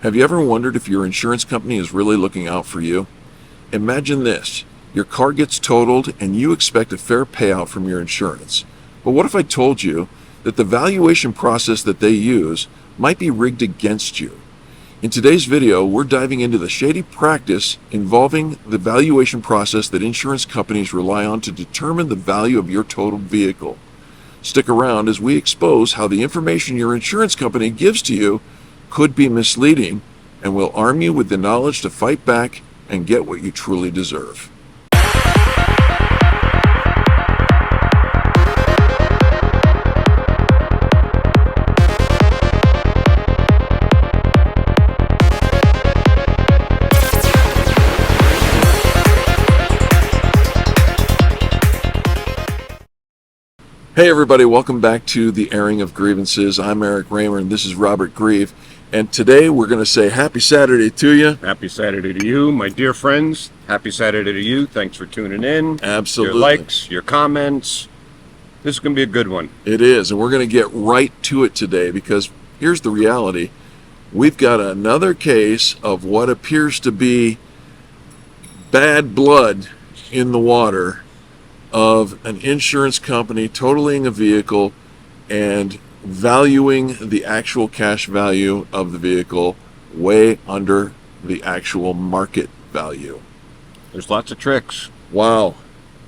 Have you ever wondered if your insurance company is really looking out for you? Imagine this. Your car gets totaled and you expect a fair payout from your insurance. But what if I told you that the valuation process that they use might be rigged against you? In today's video, we're diving into the shady practice involving the valuation process that insurance companies rely on to determine the value of your totaled vehicle. Stick around as we expose how the information your insurance company gives to you could be misleading, and will arm you with the knowledge to fight back and get what you truly deserve. Hey everybody, welcome back to the airing of Grievances. I'm Eric Reamer and this is Robert Grieve. And today we're going to say happy Saturday to you. Happy Saturday to you, my dear friends. Happy Saturday to you. Thanks for tuning in. Absolutely. Your likes, your comments. This is going to be a good one. It is, and we're going to get right to it today because here's the reality. We've got another case of what appears to be bad blood in the water of an insurance company totaling a vehicle and valuing the actual cash value of the vehicle way under the actual market value. There's lots of tricks. Wow.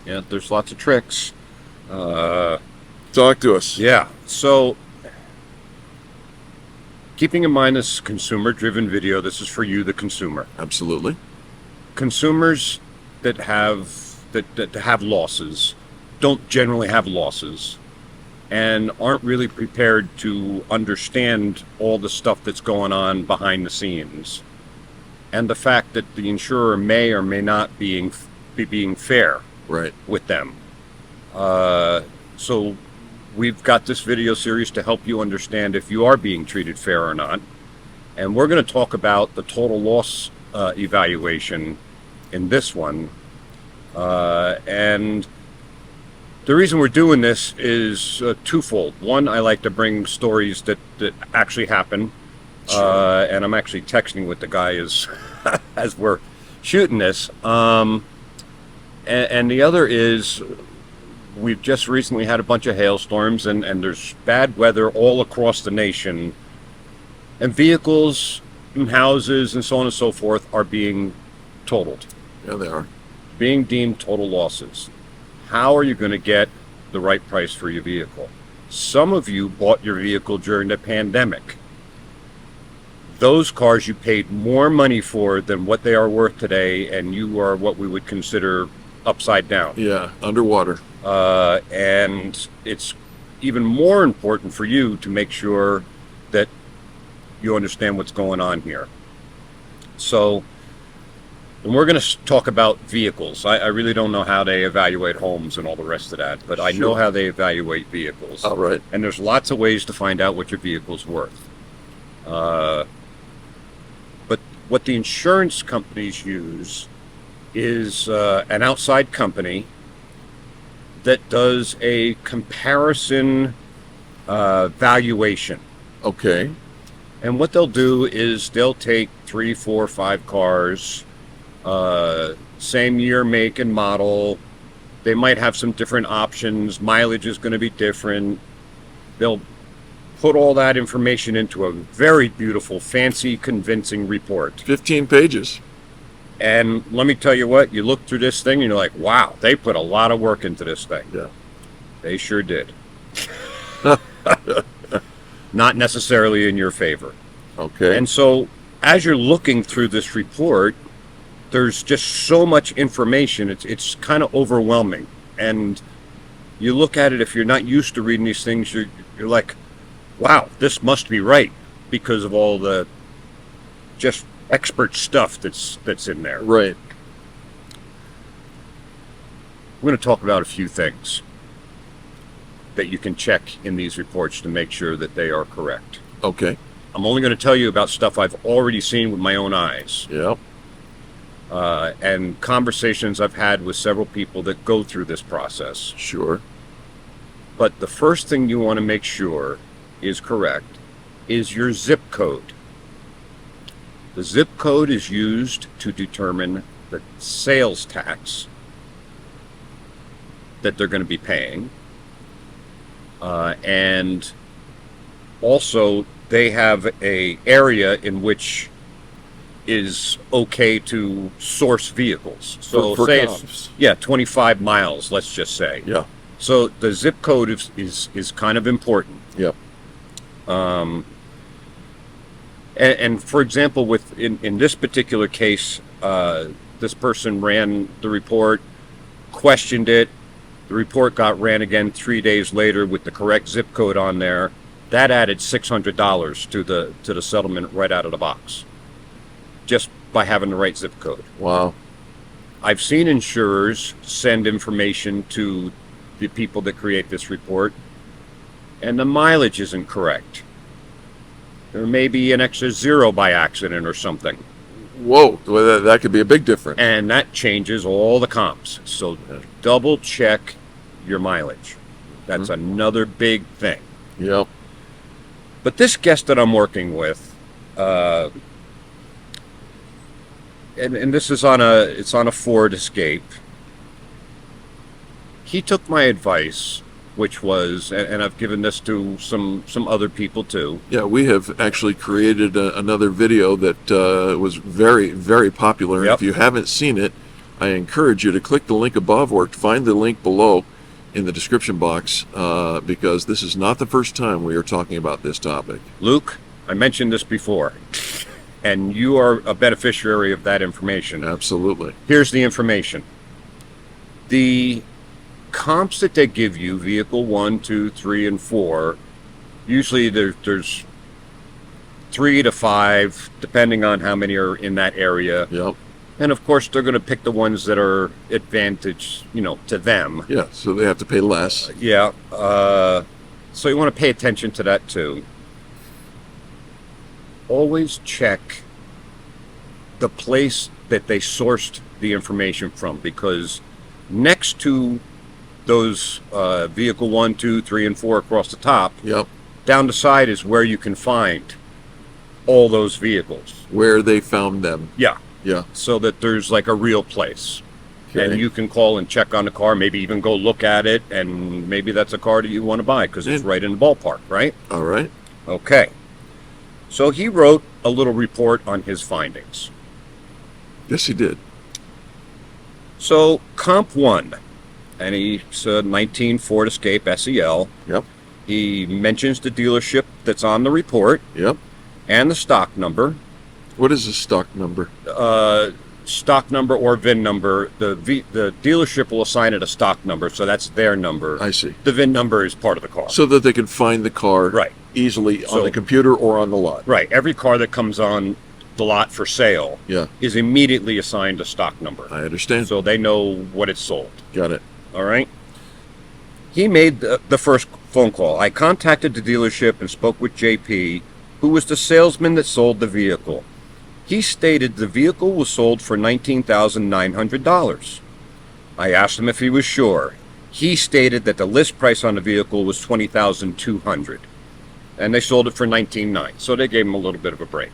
Yeah, there's lots of tricks. Talk to us. Yeah, so keeping in mind this consumer-driven video, this is for you, the consumer. Absolutely. Consumers that have losses don't generally have losses and aren't really prepared to understand all the stuff that's going on behind the scenes, and the fact that the insurer may or may not be being fair right with them. So we've got this video series to help you understand if you are being treated fair or not, and we're going to talk about the total loss evaluation in this one. And the reason we're doing this is twofold. One, I like to bring stories that actually happen. Sure. And I'm actually texting with the guy as we're shooting this. And the other is we've just recently had a bunch of hailstorms and there's bad weather all across the nation. And vehicles and houses and so on and so forth are being totaled. Yeah, they are. Being deemed total losses. How are you going to get the right price for your vehicle? Some of you bought your vehicle during the pandemic. Those cars you paid more money for than what they are worth today, and you are what we would consider upside down. Yeah, underwater. And it's even more important for you to make sure that you understand what's going on here. So, and we're going to talk about vehicles. I really don't know how they evaluate homes and all the rest of that, but I know how they evaluate vehicles. All right. And there's lots of ways to find out what your vehicle's worth. But what the insurance companies use is an outside company that does a comparison valuation. Okay. And what they'll do is they'll take 3, 4, 5 cars, same year, make, and model. They might have some different options. Mileage is going to be different. They'll put all that information into a very beautiful, fancy, convincing report. 15 pages. And let me tell you what, you look through this thing and you're like, wow, they put a lot of work into this thing. Yeah. They sure did. Not necessarily in your favor. Okay. And so as you're looking through this report, there's just so much information. It's kind of overwhelming. And you look at it, if you're not used to reading these things, you're like, wow, this must be right because of all the just expert stuff that's in there. Right. We're going to talk about a few things that you can check in these reports to make sure that they are correct. Okay. I'm only going to tell you about stuff I've already seen with my own eyes. Yep. And conversations I've had with several people that go through this process. Sure. But the first thing you want to make sure is correct is your zip code. The zip code is used to determine the sales tax that they're going to be paying. And also they have a area in which is okay to source vehicles. So For say comps. it's 25 miles, let's just say. Yeah. So the zip code is kind of important. Yep. And for example, in this particular case, this person ran the report, questioned it. The report got ran again 3 days later with the correct zip code on there. That added $600 to the settlement right out of the box, just by having the right zip code. Wow. I've seen insurers send information to the people that create this report, and the mileage isn't correct. There may be an extra zero by accident or something, Whoa. Well, that could be a big difference. and that changes all the comps. So double check your mileage. That's another big thing. Yep. But this guest that I'm working with, and this is on a Ford Escape. He took my advice, which was, and I've given this to some other people too. Yeah, we have actually created another video that was very, very popular. Yep. If you haven't seen it, I encourage you to click the link above or find the link below in the description box, because this is not the first time we are talking about this topic. Luke, I mentioned this before, and you are a beneficiary of that information. Absolutely. Here's the information. The comps that they give you, vehicle 1, 2, 3, and 4, usually there's 3 to 5, depending on how many are in that area. Yep. And of course, they're going to pick the ones that are advantage, to them. Yeah, so they have to pay less. Yeah. So you want to pay attention to that too. Always check the place that they sourced the information from, because next to those vehicle 1, 2, 3, and 4 across the top, Yep. down the side is where you can find all those vehicles. Where they found them. Yeah. Yeah. So that there's like a real place. Okay. And you can call and check on the car, maybe even go look at it, and maybe that's a car that you want to buy because it's right in the ballpark, right? All right. Okay. So he wrote a little report on his findings. Yes, he did. So comp 1, and he's a 19 Ford Escape SEL. Yep. He mentions the dealership that's on the report Yep. and the stock number. What is the stock number? Stock number or VIN number. The dealership will assign it a stock number, so that's their number. I see. The VIN number is part of the car. So that they can find the car Right. easily So- on the computer or on the lot. Right. Every car that comes on the lot for sale Yeah, is immediately assigned a stock number, I understand. so they know what it's sold. Got it. All right. He made the first phone call. I contacted the dealership and spoke with JP, who was the salesman that sold the vehicle. He stated the vehicle was sold for $19,900. I asked him if he was sure. He stated that the list price on the vehicle was $20,200, and they sold it for $19,900. So they gave him a little bit of a break.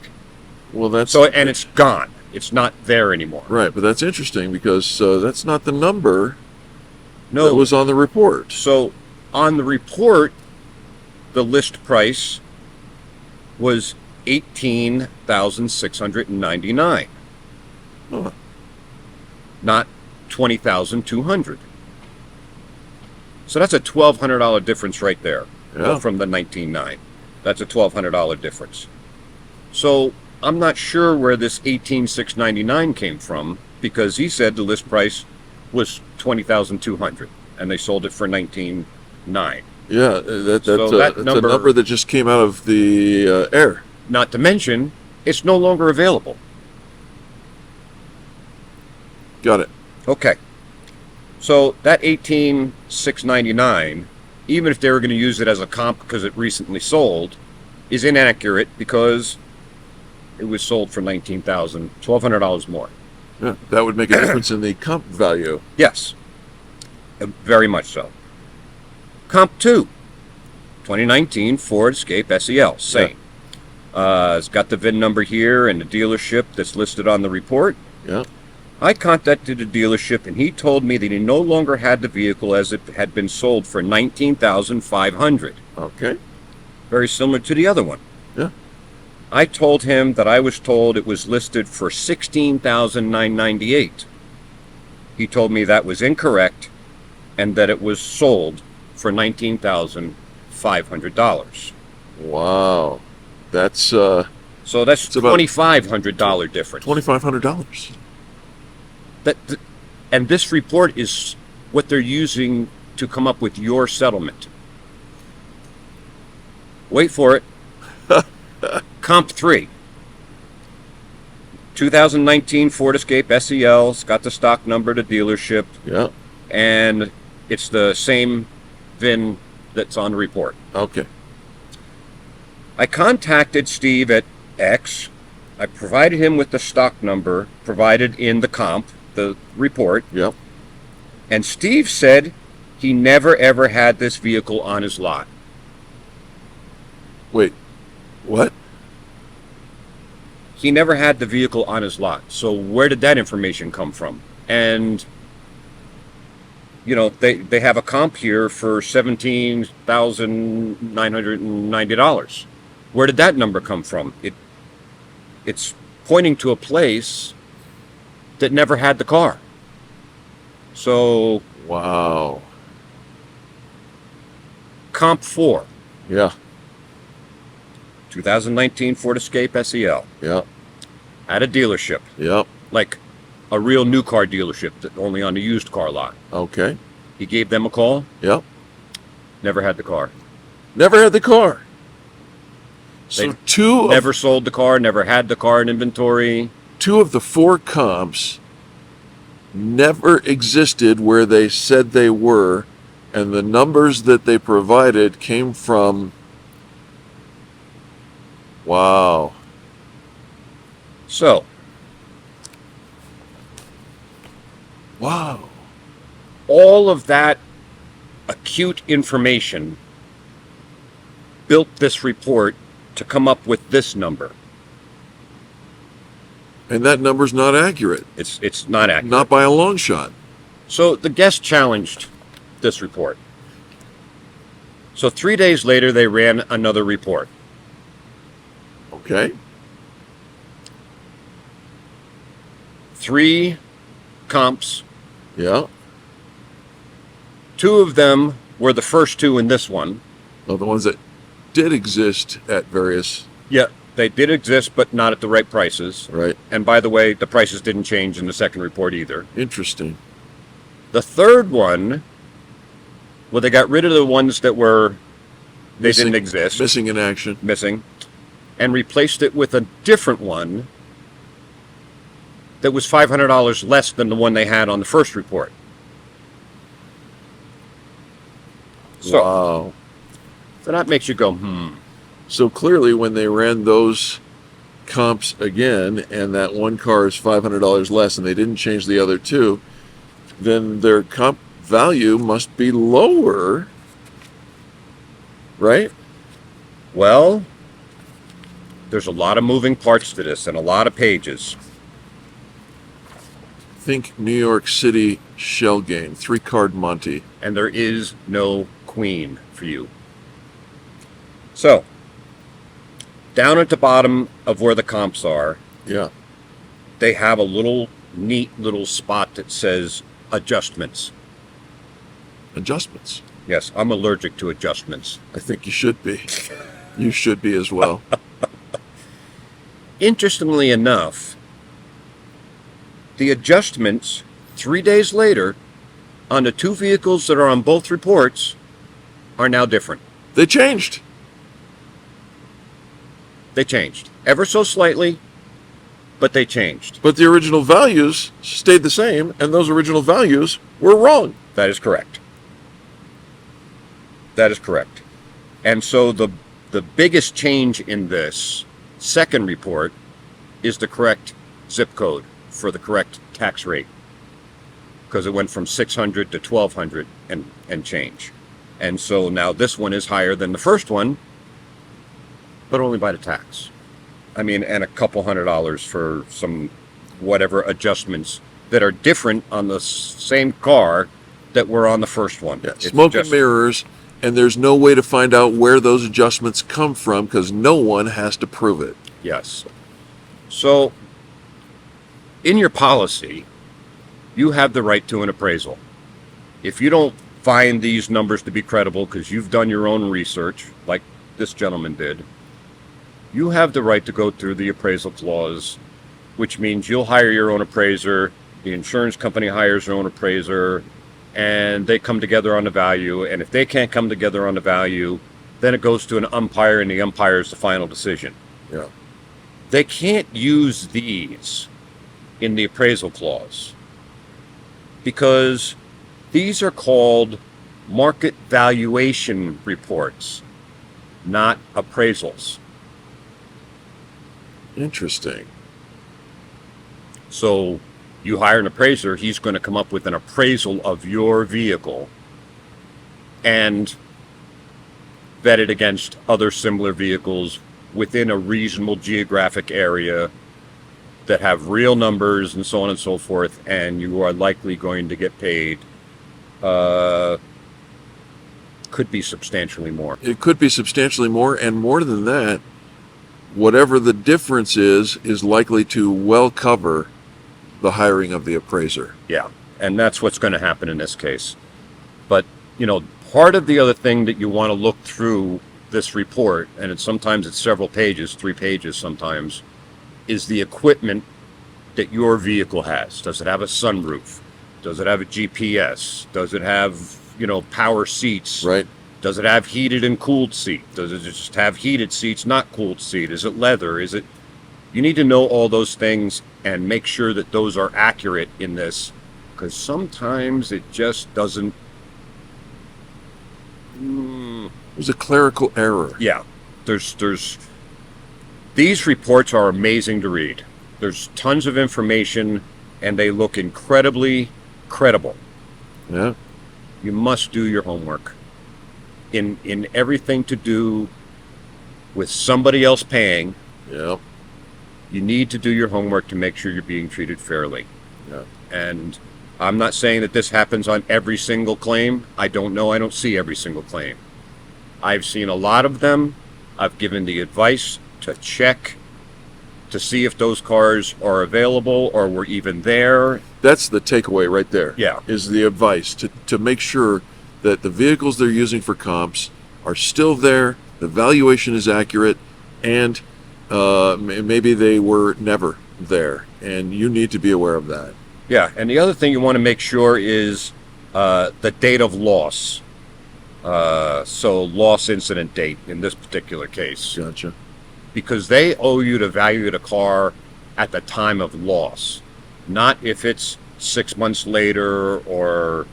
Well, that's And it's gone. It's not there anymore. right, but that's interesting because that's not the number No. that was on the report. So on the report, the list price was $18,699, Oh, not $20,200. So that's a $1,200 difference right there. Yeah. From the 19.9. That's a $1,200 difference. So I'm not sure where this 18,699 came from, because he said the list price was 20,200 and they sold it for 19.9. yeah, that's So that a number- number that just came out of the air. Not to mention, it's no longer available. Got it. Okay. So that 18,699, even if they were going to use it as a comp because it recently sold, is inaccurate because it was sold for $19,000, $1,200 more. Yeah, that would make a difference in the comp value. Yes, very much so. Comp 2, 2019 Ford Escape SEL, same. It's got the VIN number here and the dealership that's listed on the report. Yeah. I contacted the dealership and he told me that he no longer had the vehicle as it had been sold for $19,500. Okay. Very similar to the other one. Yeah. I told him that I was told it was listed for $16,998. He told me that was incorrect and that it was sold for $19,500. Wow. That's So that's It's about $2,500 difference. $2,500. And this report is what they're using to come up with your settlement. Wait for it. Comp 3. 2019 Ford Escape SEL. It's got the stock number to dealership. Yeah. And it's the same VIN that's on the report. Okay. I contacted Steve at X. I provided him with the stock number provided in the comp, the report. Yep. And Steve said he never ever had this vehicle on his lot. Wait. What? He never had the vehicle on his lot. So where did that information come from? And you know, they have a comp here for $17,990. Where did that number come from? It's pointing to a place that never had the car. So Wow. comp 4, Yeah. 2019 Ford Escape SEL, Yeah. at a dealership, Yep. like a real new car dealership, that only on the used car lot. Okay. He gave them a call, Yep. never had the car. Never had the car. So They two Never sold the car, never had the car in inventory. of the 4 comps never existed where they said they were, and the numbers that they provided came from. Wow. So, Wow. all of that acute information built this report to come up with this number. And that number's not accurate. It's not accurate. Not by a long shot. So the guest challenged this report. So 3 days later, they ran another report. Okay. 3 comps. Yeah. 2 of them were the first 2 in this one. Well, the ones that did exist at various. Yeah, they did exist, but not at the right prices. Right. And by the way, the prices didn't change in the second report either. Interesting. The third one, well, they got rid of the ones that were, they didn't exist, Missing in action. missing, and replaced it with a different one that was $500 less than the one they had on the first report. So, Wow. so that makes you go, So clearly, when they ran those comps again, and that one car is $500 less, and they didn't change the other 2, then their comp value must be lower, right? Well, there's a lot of moving parts to this and a lot of pages. Think New York City shell game, 3-card Monte. And there is no queen for you. So, down at the bottom of where the comps are, Yeah. they have a little neat little spot that says adjustments. Adjustments. Yes, I'm allergic to adjustments. I think you should be. You should be as well. Interestingly enough, the adjustments 3 days later on the 2 vehicles that are on both reports are now different. They changed. They changed ever so slightly, but they changed. But the original values stayed the same, and those original values were wrong. That is correct. That is correct. And so the biggest change in this second report is the correct zip code for the correct tax rate, because it went from 600 to 1200 and change. And so now this one is higher than the first one, but only by the tax. I mean, and a couple $100 for some whatever adjustments that are different on the same car that were on the first one. Yeah, It's smoke and just- mirrors, and there's no way to find out where those adjustments come from because no one has to prove it. Yes. So, in your policy, you have the right to an appraisal. If you don't find these numbers to be credible because you've done your own research, like this gentleman did, you have the right to go through the appraisal clause, which means you'll hire your own appraiser, the insurance company hires their own appraiser, and they come together on the value. And if they can't come together on the value, then it goes to an umpire, and the umpire is the final decision. Yeah. They can't use these in the appraisal clause because these are called market valuation reports, not appraisals. Interesting. So you hire an appraiser, he's going to come up with an appraisal of your vehicle and vet it against other similar vehicles within a reasonable geographic area that have real numbers and so on and so forth, and you are likely going to get paid could be substantially more. It could be substantially more, and more than that, whatever the difference is likely to well cover the hiring of the appraiser. Yeah, and that's what's going to happen in this case. But, part of the other thing that you want to look through this report, and sometimes it's several pages, 3 pages sometimes, is the equipment that your vehicle has. Does it have a sunroof? Does it have a GPS? Does it have, power seats? Right. Does it have heated and cooled seat? Does it just have heated seats, not cooled seat? Is it leather? You need to know all those things and make sure that those are accurate in this, because sometimes it just doesn't. It was a clerical error. Yeah, there's these reports are amazing to read. There's tons of information, and they look incredibly credible. Yeah. You must do your homework. In everything to do with somebody else paying, Yeah. you need to do your homework to make sure you're being treated fairly. Yeah. And I'm not saying that this happens on every single claim. I don't know. I don't see every single claim. I've seen a lot of them. I've given the advice to check to see if those cars are available or were even there. That's the takeaway right there. Yeah. Is the advice to make sure that the vehicles they're using for comps are still there, the valuation is accurate, and maybe they were never there. And you need to be aware of that. Yeah, and the other thing you want to make sure is the date of loss. So loss incident date in this particular case. Gotcha. Because they owe you to value the car at the time of loss, not if it's 6 months later or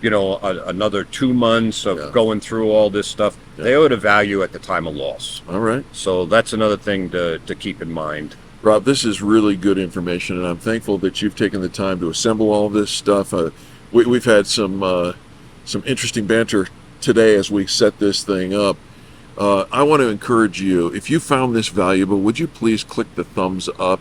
another 2 months of going through all this stuff. Yeah. They owe to value at the time of loss. All right. So that's another thing to keep in mind. Rob, this is really good information, and I'm thankful that you've taken the time to assemble all this stuff. We've had some interesting banter today as we set this thing up. I want to encourage you, if you found this valuable, would you please click the thumbs up?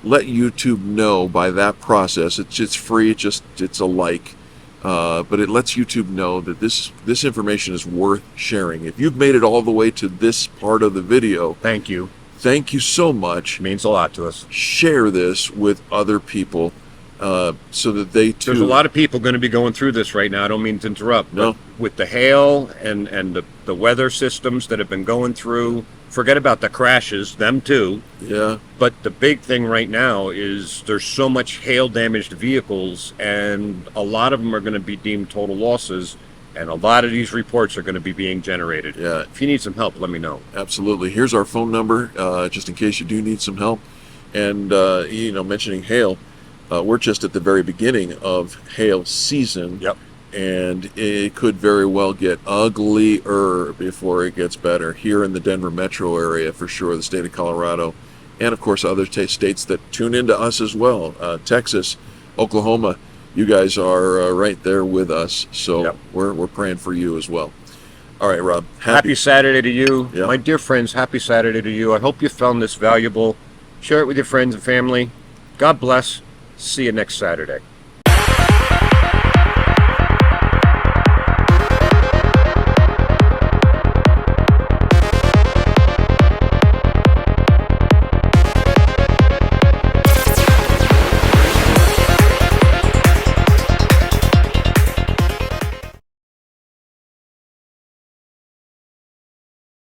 Let YouTube know by that process. It's free. It's a like, but it lets YouTube know that this information is worth sharing. If you've made it all the way to this part of the video, Thank you. thank you so much. It means a lot to us. Share this with other people so that they too. There's a lot of people going to be going through this right now. I don't mean to interrupt. No. But with the hail and the weather systems that have been going through, forget about the crashes, them too. Yeah. But the big thing right now is there's so much hail damaged vehicles, and a lot of them are going to be deemed total losses, and a lot of these reports are going to be being generated. Yeah. If you need some help, let me know. Absolutely. Here's our phone number, just in case you do need some help. And mentioning hail, we're just at the very beginning of hail season. Yep. And it could very well get uglier before it gets better here in the Denver metro area, for sure, the state of Colorado, and of course other states that tune into us as well. Texas, Oklahoma, you guys are right there with us, so Yep. we're praying for you as well. All right, Rob. Happy Saturday to you. Yeah. My dear friends, happy Saturday to you. I hope you found this valuable. Share it with your friends and family. God bless. See you next Saturday.